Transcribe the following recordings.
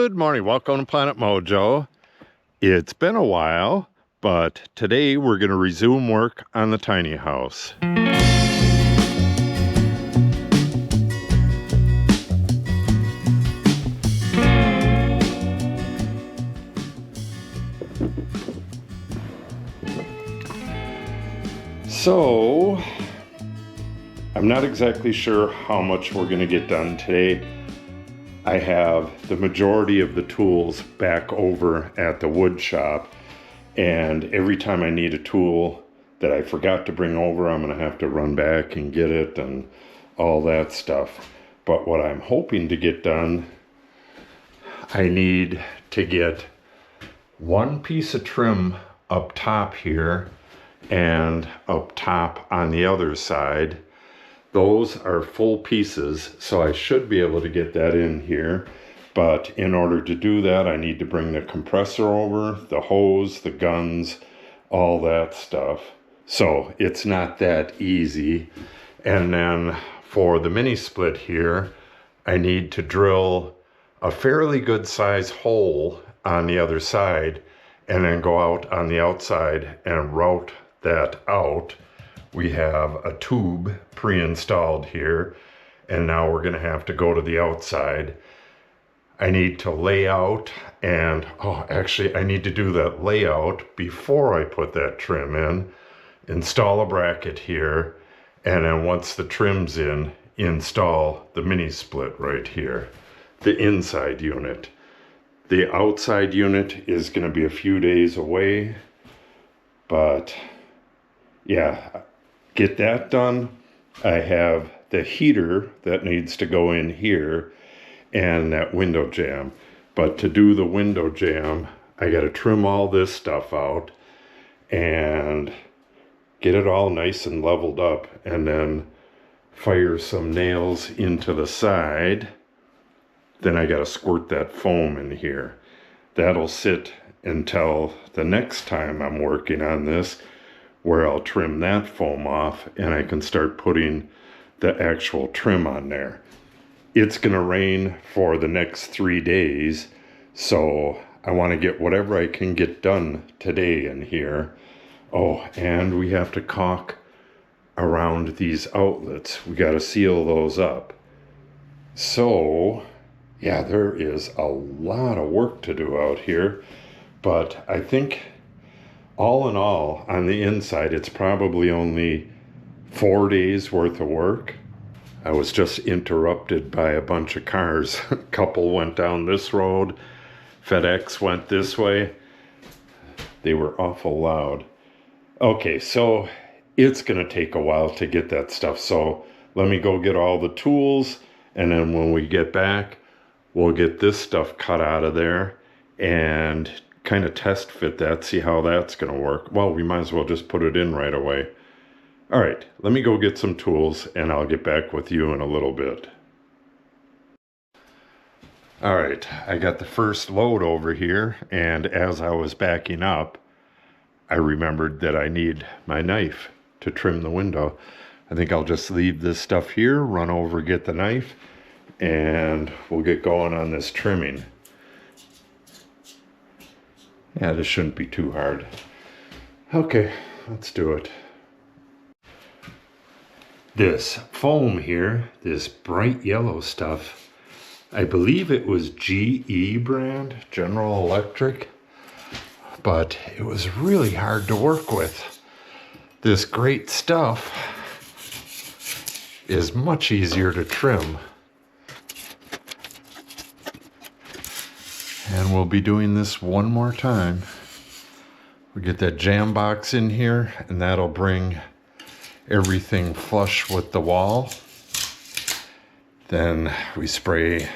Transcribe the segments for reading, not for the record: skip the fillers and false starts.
Good morning, welcome to Planet Mojo. It's been a while, but today we're going to resume work on the tiny house. So, I'm not exactly sure how much we're going to get done today. I have the majority of the tools back over at the wood shop, and every time I need a tool that I forgot to bring over, I'm going to have to run back and get it and all that stuff. But what I'm hoping to get done, I need to get one piece of trim up top here and up top on the other side. Those are full pieces, so I should be able to get that in here. But in order to do that, I need to bring the compressor over, the hose, the guns, all that stuff. So it's not that easy. And then for the mini split here, I need to drill a fairly good size hole on the other side and then go out on the outside and route that out. We have a tube pre-installed here, and now we're going to have to go to the outside. I need to lay out, and actually I need to do that layout before I put that trim in, install a bracket here, and then once the trim's in, install the mini split right here, the inside unit. The outside unit is going to be a few days away, but yeah, get that done. I have the heater that needs to go in here and that window jamb. But to do the window jamb, I got to trim all this stuff out and get it all nice and leveled up, and then fire some nails into the side. Then I got to squirt that foam in here. That'll sit until the next time I'm working on this, where I'll trim that foam off and I can start putting the actual trim on there. It's gonna rain for the next 3 days, so I want to get whatever I can get done today in here. Oh, and we have to caulk around these outlets. We got to seal those up. So yeah, there is a lot of work to do out here, but I think all in all, on the inside, it's probably only 4 days worth of work. I was just interrupted by a bunch of cars. A couple went down this road. FedEx went this way. They were awful loud. Okay, so it's going to take a while to get that stuff. So let me go get all the tools, and then when we get back, we'll get this stuff cut out of there and kind of test fit that, see how that's going to work. Well, we might as well just put it in right away. All right, let me go get some tools and I'll get back with you in a little bit. All right, I got the first load over here, and as I was backing up, I remembered that I need my knife to trim the window. I think I'll just leave this stuff here, run over, get the knife, and we'll get going on this trimming. Yeah, this shouldn't be too hard. Okay, let's do it. This foam here, this bright yellow stuff, I believe it was GE brand, General Electric, but it was really hard to work with. This great stuff is much easier to trim. And we'll be doing this one more time. We get that jam box in here, and that'll bring everything flush with the wall. Then we spray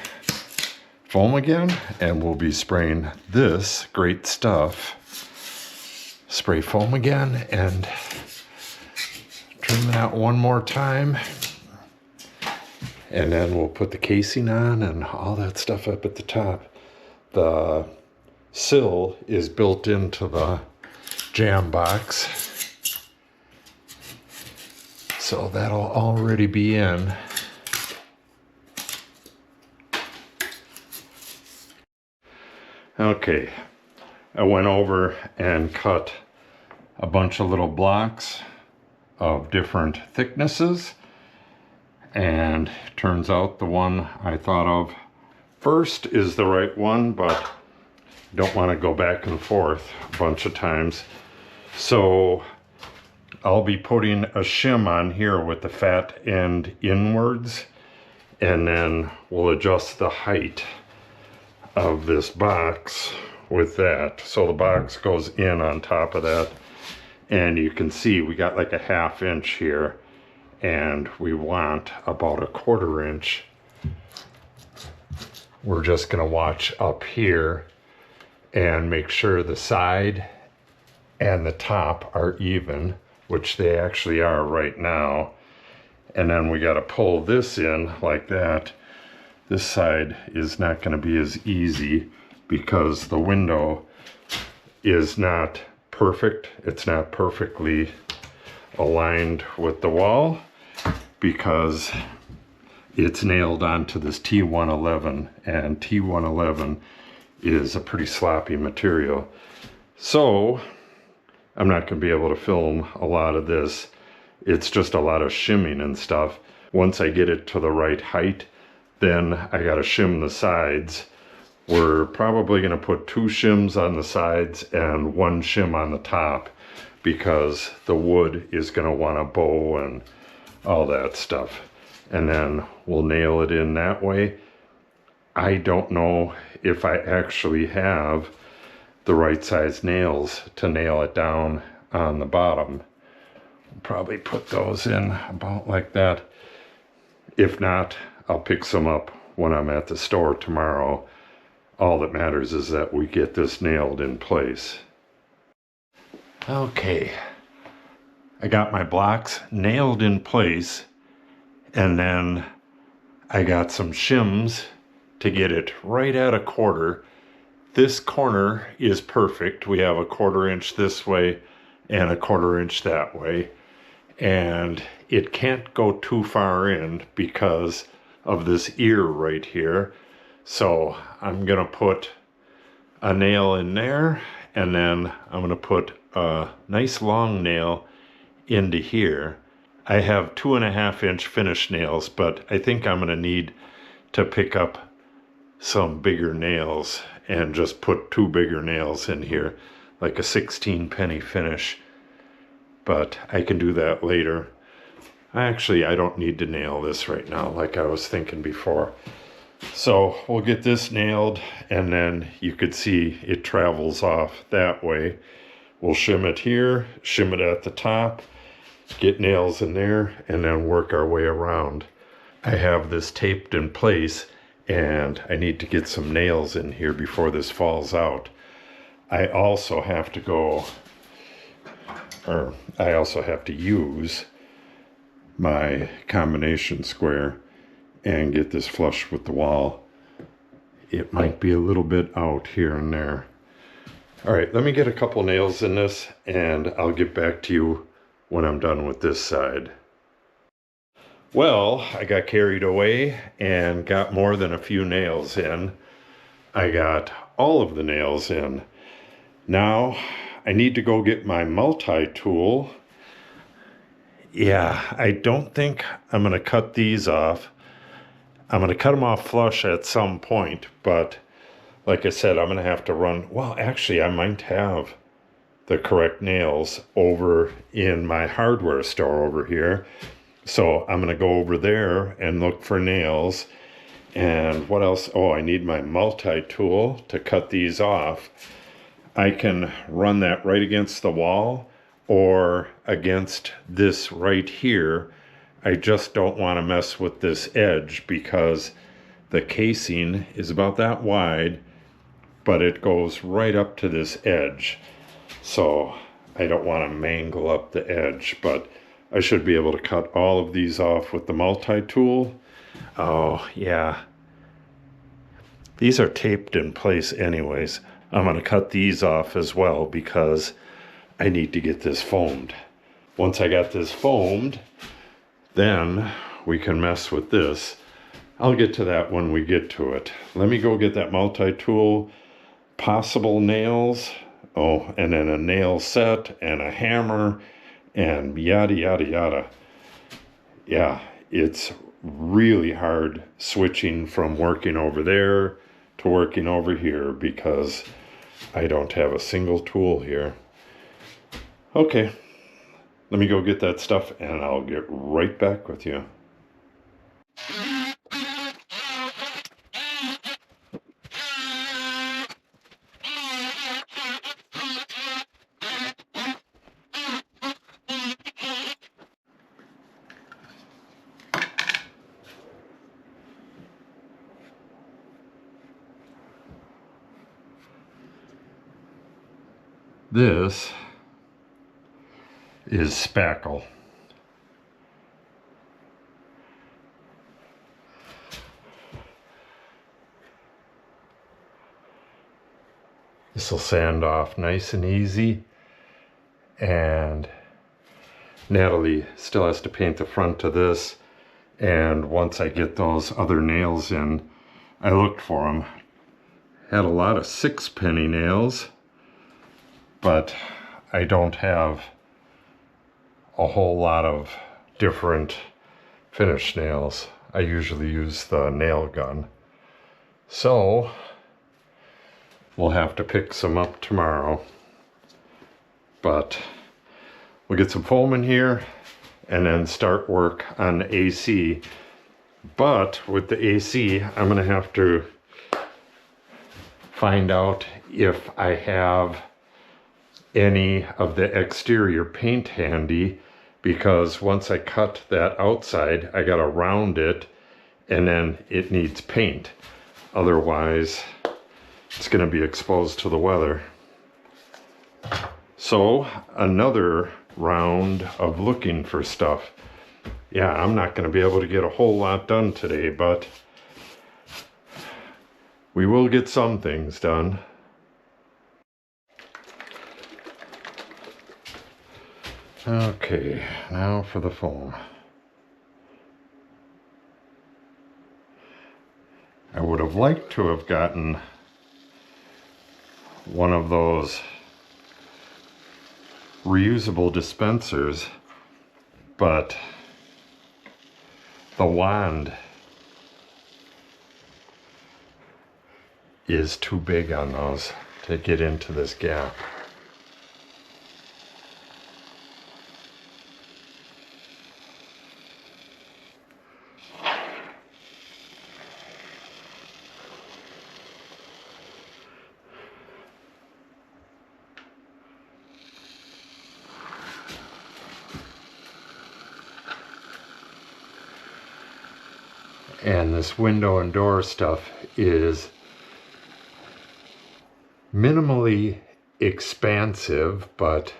foam again, and we'll be spraying this great stuff. Spray foam again and trim that one more time. And then we'll put the casing on and all that stuff up at the top. The sill is built into the jam box, so that'll already be in. Okay, I went over and cut a bunch of little blocks of different thicknesses, and turns out the one I thought of first is the right one, but don't want to go back and forth a bunch of times. So I'll be putting a shim on here with the fat end inwards, and then we'll adjust the height of this box with that. So the box goes in on top of that, and you can see we got like a 1/2 inch here, and we want about a 1/4 inch. We're just going to watch up here and make sure the side and the top are even, which they actually are right now. And then we got to pull this in like that. This side is not going to be as easy because the window is not perfect. It's not perfectly aligned with the wall because it's nailed onto this T111, and T111 is a pretty sloppy material. So I'm not going to be able to film a lot of this. It's just a lot of shimming and stuff. Once I get it to the right height, then I got to shim the sides. We're probably going to put 2 shims on the sides and 1 shim on the top because the wood is going to want to bow and all that stuff. And then we'll nail it in that way. I don't know if I actually have the right size nails to nail it down on the bottom. I'll probably put those in about like that. If not, I'll pick some up when I'm at the store tomorrow. All that matters is that we get this nailed in place. Okay, I got my blocks nailed in place, and then I got some shims to get it right at a 1/4. This corner is perfect. We have a 1/4 inch this way and a 1/4 inch that way, and it can't go too far in because of this ear right here. So I'm gonna put a nail in there, and then I'm gonna put a nice long nail into here. I have 2.5 inch finish nails, but I think I'm gonna need to pick up some bigger nails and just put 2 bigger nails in here, like a 16 penny finish. But I can do that later. Actually, I don't need to nail this right now like I was thinking before. So we'll get this nailed, and then you could see it travels off that way. We'll shim it here, shim it at the top, get nails in there, and then work our way around. I have this taped in place, and I need to get some nails in here before this falls out. I also have to use my combination square and get this flush with the wall. It might be a little bit out here and there. All right, let me get a couple nails in this, and I'll get back to you when I'm done with this side. Well, I got carried away and got more than a few nails in. I got all of the nails in. Now I need to go get my multi-tool. Yeah, I don't think I'm gonna cut these off. I'm gonna cut them off flush at some point, but like I said, I'm gonna have to run. Well, actually, I might have the correct nails over in my hardware store over here. So I'm gonna go over there and look for nails. And what else? Oh, I need my multi-tool to cut these off. I can run that right against the wall or against this right here. I just don't want to mess with this edge because the casing is about that wide, but it goes right up to this edge. So I don't want to mangle up the edge, but I should be able to cut all of these off with the multi-tool. Oh, yeah. These are taped in place anyways. I'm going to cut these off as well because I need to get this foamed. Once I got this foamed, then we can mess with this. I'll get to that when we get to it. Let me go get that multi-tool, possible nails. Oh, and then a nail set and a hammer and yada, yada, yada. Yeah, it's really hard switching from working over there to working over here because I don't have a single tool here. Okay, let me go get that stuff and I'll get right back with you. This is spackle. This will sand off nice and easy, and Natalie still has to paint the front of this, and once I get those other nails in, I looked for them. Had a lot of 6-penny nails, but I don't have a whole lot of different finish nails. I usually use the nail gun. So we'll have to pick some up tomorrow. But we'll get some foam in here and then start work on the AC. But with the AC, I'm gonna have to find out if I have any of the exterior paint handy, because once I cut that outside, I gotta round it and then it needs paint. Otherwise, it's gonna be exposed to the weather. So another round of looking for stuff. Yeah, I'm not gonna be able to get a whole lot done today, but we will get some things done. Okay, now for the foam. I would have liked to have gotten one of those reusable dispensers, but the wand is too big on those to get into this gap. And this window and door stuff is minimally expansive, but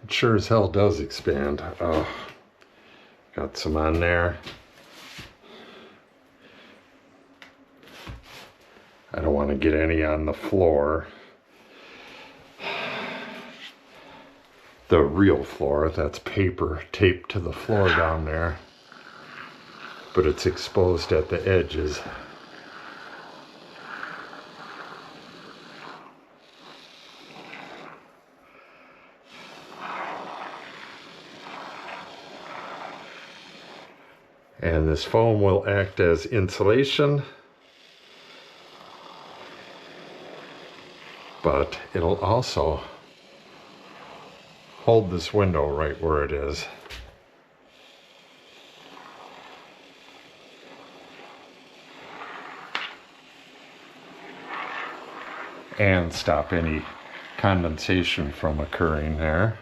it sure as hell does expand. Oh, got some on there. I don't want to get any on the floor. The real floor, that's paper taped to the floor down there, but it's exposed at the edges. And this foam will act as insulation, but it'll also hold this window right where it is. And stop any condensation from occurring there.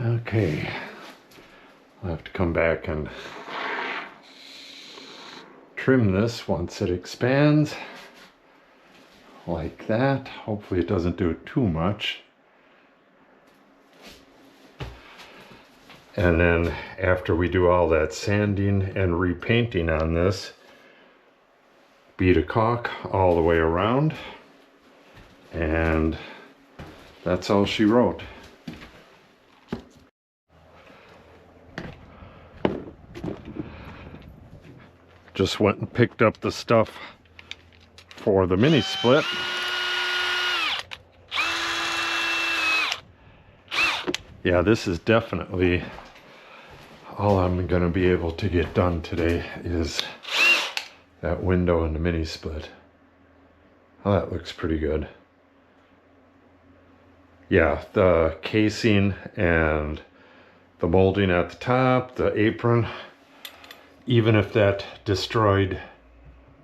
Okay, I'll have to come back and trim this once it expands like that. Hopefully it doesn't do it too much. And then after we do all that sanding and repainting on this, bead a caulk all the way around, and that's all she wrote. Just went and picked up the stuff for the mini split. Yeah, this is definitely all I'm going to be able to get done today is that window and the mini split. Oh, that looks pretty good. Yeah, the casing and the molding at the top, the apron, even if that destroyed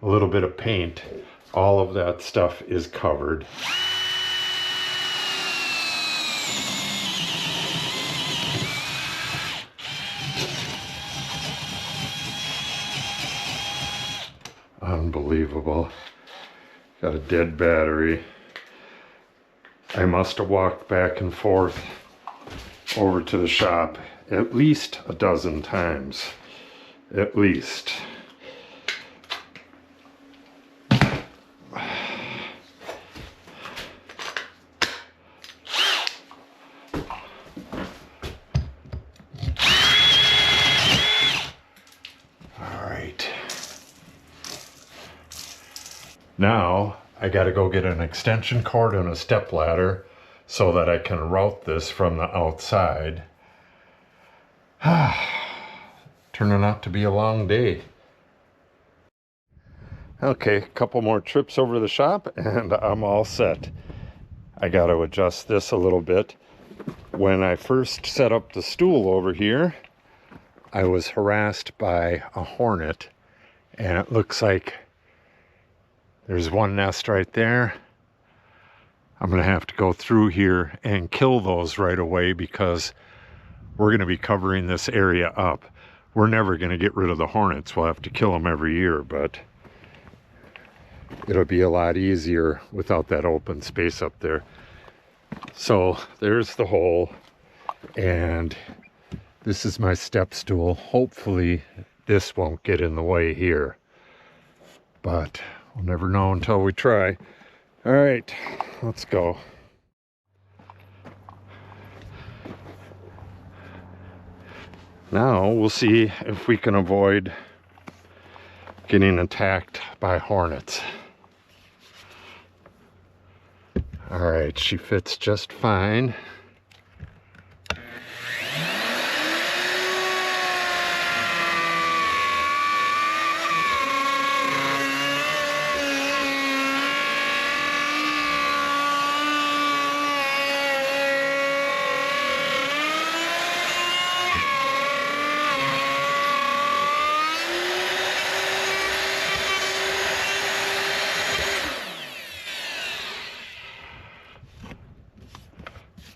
a little bit of paint, all of that stuff is covered. Unbelievable. Got a dead battery. I must have walked back and forth over to the shop at least a dozen times. At least. Now I got to go get an extension cord and a step ladder so that I can route this from the outside. Turning out to be a long day. Okay, a couple more trips over to the shop and I'm all set. I got to adjust this a little bit. When I first set up the stool over here, I was harassed by a hornet, and it looks like there's one nest right there. I'm going to have to go through here and kill those right away because we're going to be covering this area up. We're never going to get rid of the hornets. We'll have to kill them every year, but it'll be a lot easier without that open space up there. So there's the hole, and this is my step stool. Hopefully this won't get in the way here, but we'll never know until we try. All right, let's go. Now we'll see if we can avoid getting attacked by hornets. All right, she fits just fine.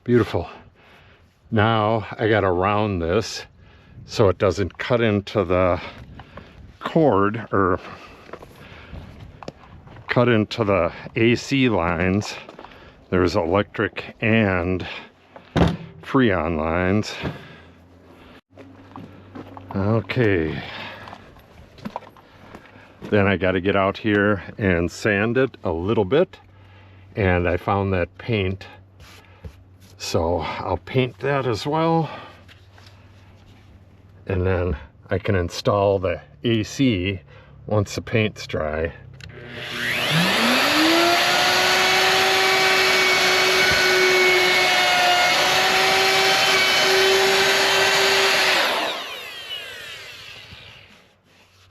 Beautiful. Now I gotta round this so it doesn't cut into the cord or cut into the AC lines. There's electric and freon lines. Okay. Then I got to get out here and sand it a little bit, and I found that paint, so I'll paint that as well, and then I can install the AC once the paint's dry.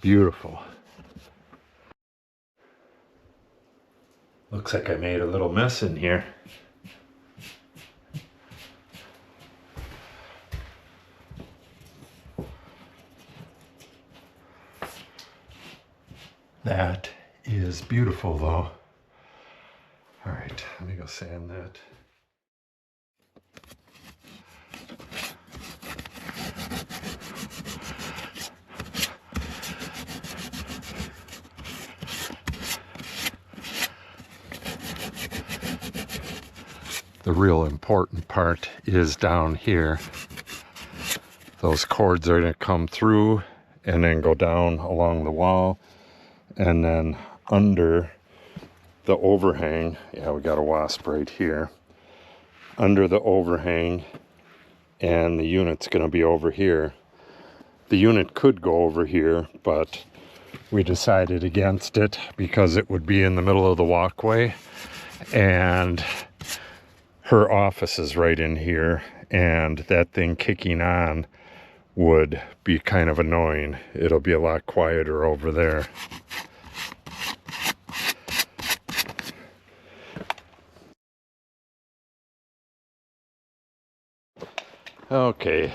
Beautiful. Looks like I made a little mess in here. That is beautiful though. All right, let me go sand that. The real important part is down here. Those cords are going to come through and then go down along the wall, and then under the overhang. Yeah, we got a wasp right here. Under the overhang, and the unit's going to be over here. The unit could go over here, but we decided against it because it would be in the middle of the walkway, and her office is right in here, and that thing kicking on would be kind of annoying. It'll be a lot quieter over there. Okay.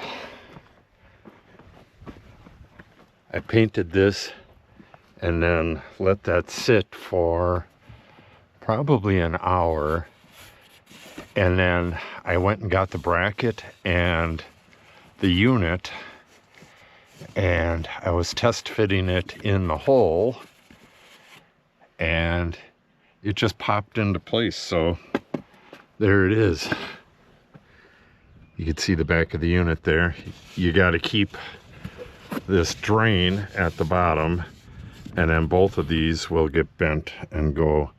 I painted this and then let that sit for probably an hour. And then I went and got the bracket and the unit, and I was test fitting it in the hole, and it just popped into place. So there it is. You can see the back of the unit there. You got to keep this drain at the bottom, and then both of these will get bent and go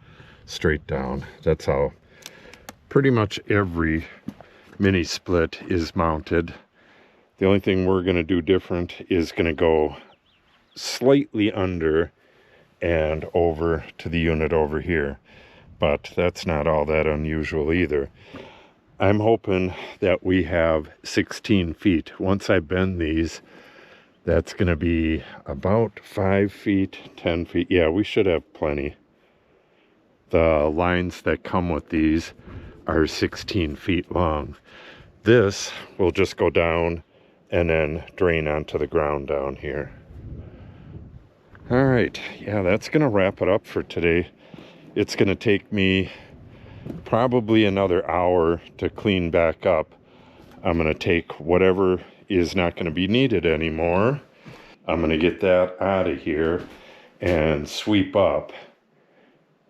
straight down. That's how pretty much every mini split is mounted. The only thing we're going to do different is going to go slightly under and over to the unit over here, but that's not all that unusual either. I'm hoping that we have 16 feet. Once I bend these, that's going to be about 5 feet, 10 feet. Yeah, we should have plenty. The lines that come with these are 16 feet long. This will just go down and then drain onto the ground down here. All right, yeah, that's going to wrap it up for today. It's going to take me probably another hour to clean back up. I'm going to take whatever is not going to be needed anymore. I'm going to get that out of here and sweep up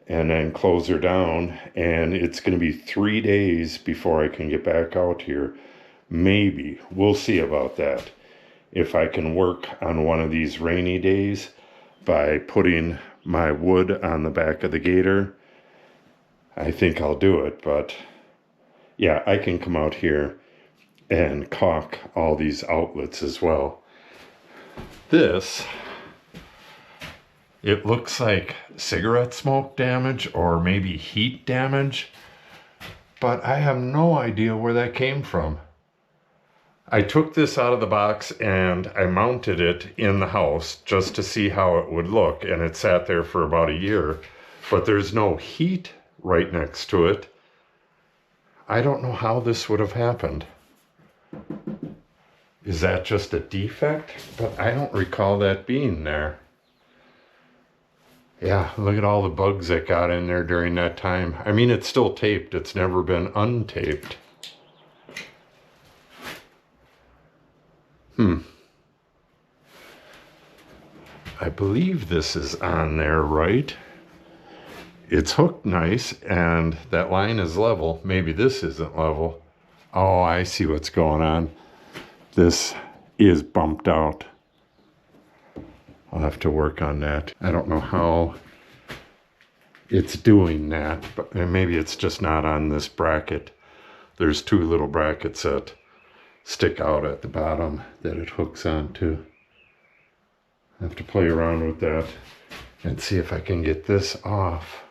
and then close her down. And it's going to be 3 days before I can get back out here. Maybe. We'll see about that. If I can work on one of these rainy days by putting my wood on the back of the gator, I think I'll do it. But yeah, I can come out here and caulk all these outlets as well. This, it looks like cigarette smoke damage or maybe heat damage, but I have no idea where that came from. I took this out of the box and I mounted it in the house just to see how it would look, and it sat there for about a year, but there's no heat right next to it. I don't know how this would have happened. Is that just a defect? But I don't recall that being there. Yeah, look at all the bugs that got in there during that time. I mean, it's still taped. It's never been untaped. I believe this is on there, right? It's hooked nice, and that line is level. Maybe this isn't level. Oh, I see what's going on. This is bumped out. I'll have to work on that. I don't know how it's doing that, but maybe it's just not on this bracket. There's two little brackets that stick out at the bottom that it hooks onto. I have to play around with that and see if I can get this off.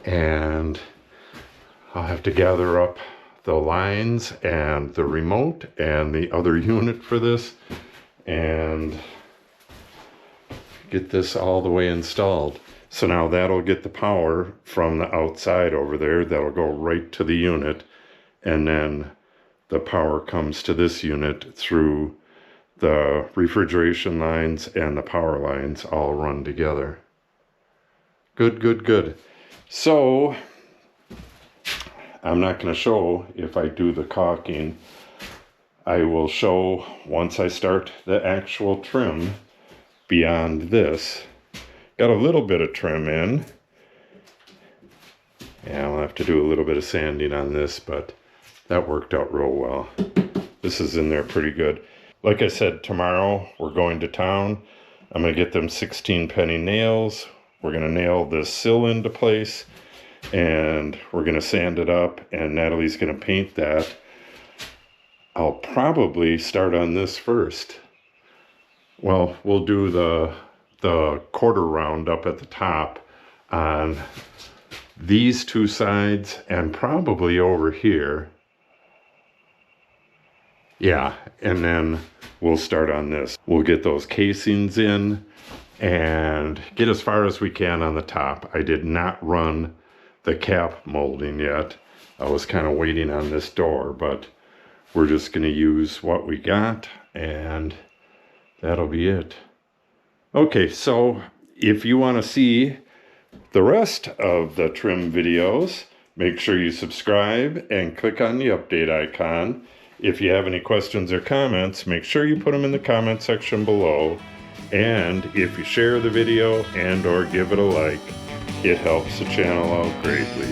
And I'll have to gather up the lines and the remote and the other unit for this and get this all the way installed. So now that'll get the power from the outside over there. That'll go right to the unit, and then the power comes to this unit through the refrigeration lines, and the power lines all run together. Good, good, good. So I'm not going to show if I do the caulking. I will show once I start the actual trim beyond this. Got a little bit of trim in, Yeah, I'll have to do a little bit of sanding on this, but that worked out real well. This is in there pretty good. Like I said, tomorrow we're going to town. I'm going to get them 16 penny nails. We're going to nail this sill into place, and we're going to sand it up, and Natalie's going to paint that. I'll probably start on this first. Well, we'll do the quarter round up at the top on these two sides and probably over here. Yeah, and then we'll start on this. We'll get those casings in and get as far as we can on the top. I did not run the cap molding yet. I was kind of waiting on this door, but we're just going to use what we got, and that'll be it. Okay, so if you want to see the rest of the trim videos, make sure you subscribe and click on the update icon. If you have any questions or comments, make sure you put them in the comment section below. And if you share the video and or give it a like, it helps the channel out greatly.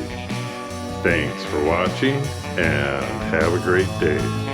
Thanks for watching and have a great day.